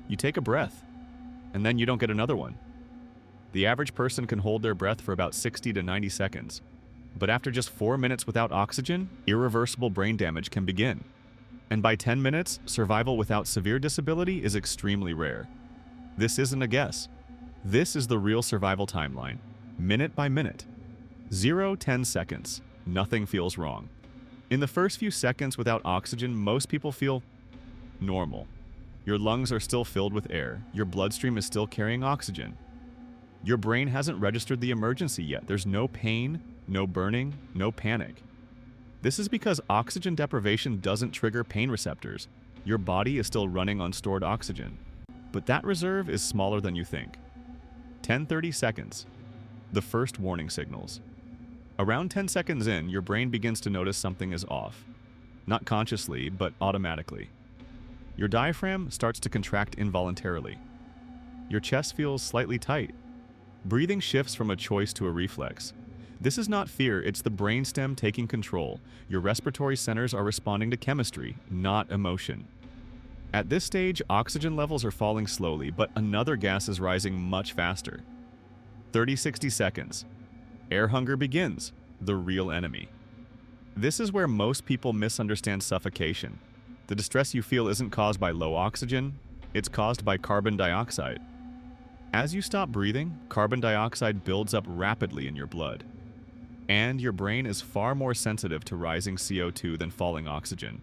You take a breath, and then you don't get another one. The average person can hold their breath for about 60 to 90 seconds. But after just 4 minutes without oxygen, irreversible brain damage can begin. And by 10 minutes, survival without severe disability is extremely rare. This isn't a guess. This is the real survival timeline, minute by minute. 0-10 seconds. Nothing feels wrong. In the first few seconds without oxygen, most people feel normal. Your lungs are still filled with air. Your bloodstream is still carrying oxygen. Your brain hasn't registered the emergency yet. There's no pain, no burning, no panic. This is because oxygen deprivation doesn't trigger pain receptors. Your body is still running on stored oxygen. But that reserve is smaller than you think. 10-30 seconds. The first warning signals. Around 10 seconds in, your brain begins to notice something is off. Not consciously, but automatically. Your diaphragm starts to contract involuntarily. Your chest feels slightly tight. Breathing shifts from a choice to a reflex. This is not fear, it's the brainstem taking control. Your respiratory centers are responding to chemistry, not emotion. At this stage, oxygen levels are falling slowly, but another gas is rising much faster. 30-60 seconds. Air hunger begins, the real enemy. This is where most people misunderstand suffocation. The distress you feel isn't caused by low oxygen, it's caused by carbon dioxide. As you stop breathing, carbon dioxide builds up rapidly in your blood. And your brain is far more sensitive to rising CO2 than falling oxygen.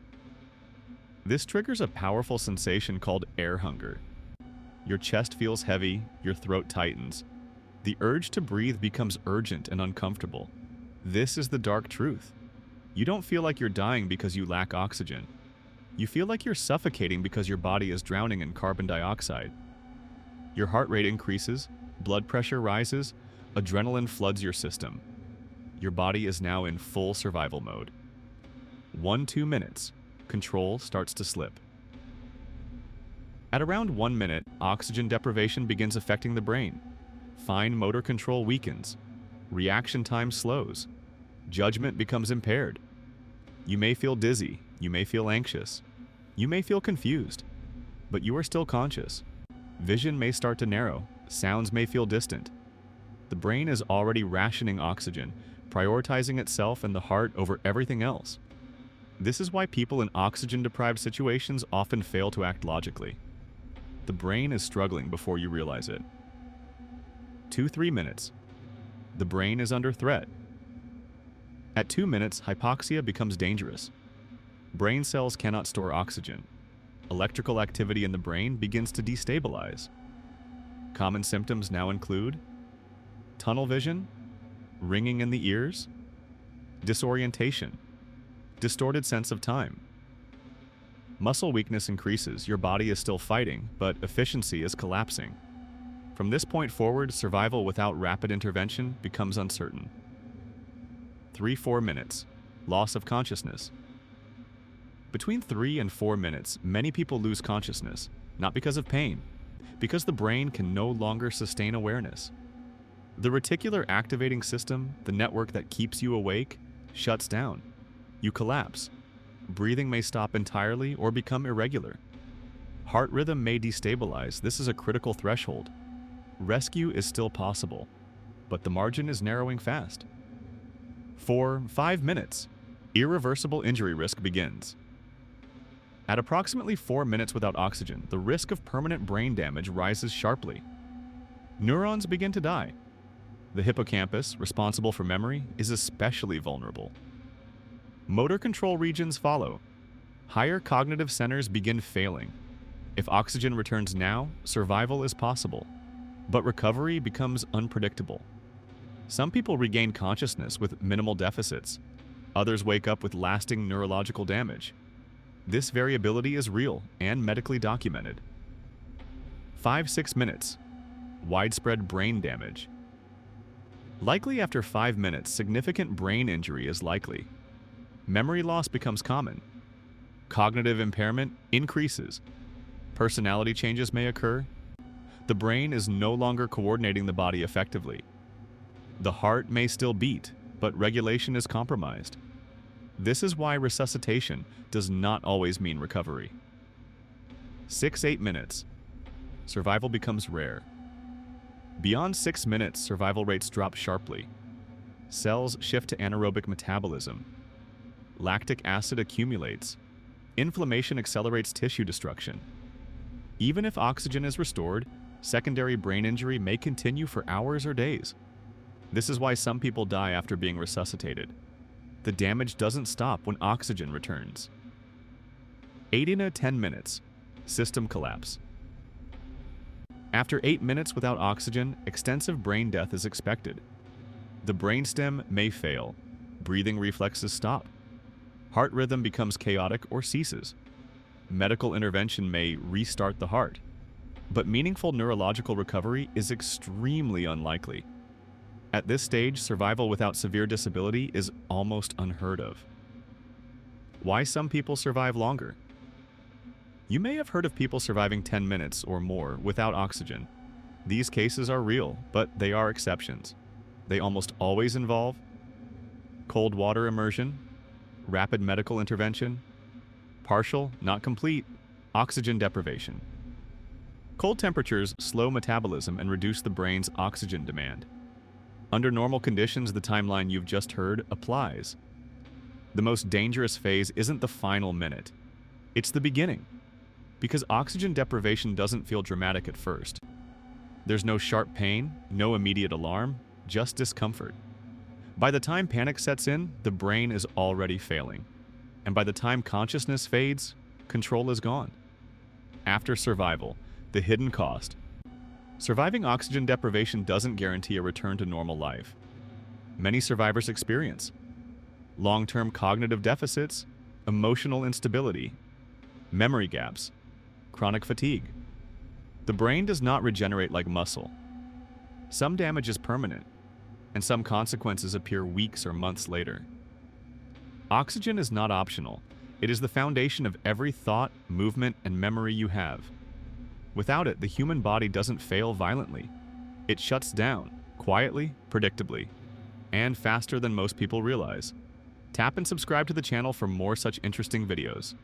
This triggers a powerful sensation called air hunger. Your chest feels heavy, your throat tightens. The urge to breathe becomes urgent and uncomfortable. This is the dark truth. You don't feel like you're dying because you lack oxygen. You feel like you're suffocating because your body is drowning in carbon dioxide. Your heart rate increases, blood pressure rises, adrenaline floods your system. Your body is now in full survival mode. 1-2 minutes, control starts to slip. At around 1 minute, oxygen deprivation begins affecting the brain. Fine motor control weakens. Reaction time slows. Judgment becomes impaired. You may feel dizzy, you may feel anxious, you may feel confused, but you are still conscious. Vision may start to narrow, sounds may feel distant. The brain is already rationing oxygen, prioritizing itself and the heart over everything else. This is why people in oxygen-deprived situations often fail to act logically. The brain is struggling before you realize it. 2-3 minutes. The brain is under threat. At 2 minutes, hypoxia becomes dangerous. Brain cells cannot store oxygen. Electrical activity in the brain begins to destabilize. Common symptoms now include tunnel vision, ringing in the ears, disorientation, distorted sense of time. Muscle weakness increases. Your body is still fighting, but efficiency is collapsing. From this point forward, survival without rapid intervention becomes uncertain. 3-4 minutes. Loss of consciousness. Between 3 and 4 minutes, many people lose consciousness, not because of pain, because the brain can no longer sustain awareness. The reticular activating system, the network that keeps you awake, shuts down. You collapse. Breathing may stop entirely or become irregular. Heart rhythm may destabilize. This is a critical threshold. Rescue is still possible, but the margin is narrowing fast. 4-5 minutes. Irreversible injury risk begins. At approximately 4 minutes without oxygen, the risk of permanent brain damage rises sharply. Neurons begin to die. The hippocampus, responsible for memory, is especially vulnerable. Motor control regions follow. Higher cognitive centers begin failing. If oxygen returns now, survival is possible, but recovery becomes unpredictable. Some people regain consciousness with minimal deficits. Others wake up with lasting neurological damage. This variability is real and medically documented. 5-6 minutes. Widespread brain damage. Likely after 5 minutes, significant brain injury is likely. Memory loss becomes common. Cognitive impairment increases. Personality changes may occur. The brain is no longer coordinating the body effectively. The heart may still beat, but regulation is compromised. This is why resuscitation does not always mean recovery. 6-8 minutes. survival becomes rare. Beyond 6 minutes, survival rates drop sharply. Cells shift to anaerobic metabolism. Lactic acid accumulates. Inflammation accelerates tissue destruction. Even if oxygen is restored, secondary brain injury may continue for hours or days. This is why some people die after being resuscitated. The damage doesn't stop when oxygen returns. 8 to 10 minutes, system collapse. After 8 minutes without oxygen, extensive brain death is expected. The brainstem may fail, breathing reflexes stop, heart rhythm becomes chaotic or ceases. Medical intervention may restart the heart, but meaningful neurological recovery is extremely unlikely. At this stage, survival without severe disability is almost unheard of. Why some people survive longer? You may have heard of people surviving 10 minutes or more without oxygen. These cases are real, but they are exceptions. They almost always involve cold water immersion, rapid medical intervention, partial, not complete, oxygen deprivation. Cold temperatures slow metabolism and reduce the brain's oxygen demand. Under normal conditions, the timeline you've just heard applies. The most dangerous phase isn't the final minute. It's the beginning. Because oxygen deprivation doesn't feel dramatic at first. There's no sharp pain, no immediate alarm, just discomfort. By the time panic sets in, the brain is already failing. And by the time consciousness fades, control is gone. After survival, the hidden cost. Surviving oxygen deprivation doesn't guarantee a return to normal life. Many survivors experience long-term cognitive deficits, emotional instability, memory gaps, chronic fatigue. The brain does not regenerate like muscle. Some damage is permanent, and some consequences appear weeks or months later. Oxygen is not optional. It is the foundation of every thought, movement, and memory you have. Without it, the human body doesn't fail violently. It shuts down, quietly, predictably, and faster than most people realize. Tap and subscribe to the channel for more such interesting videos.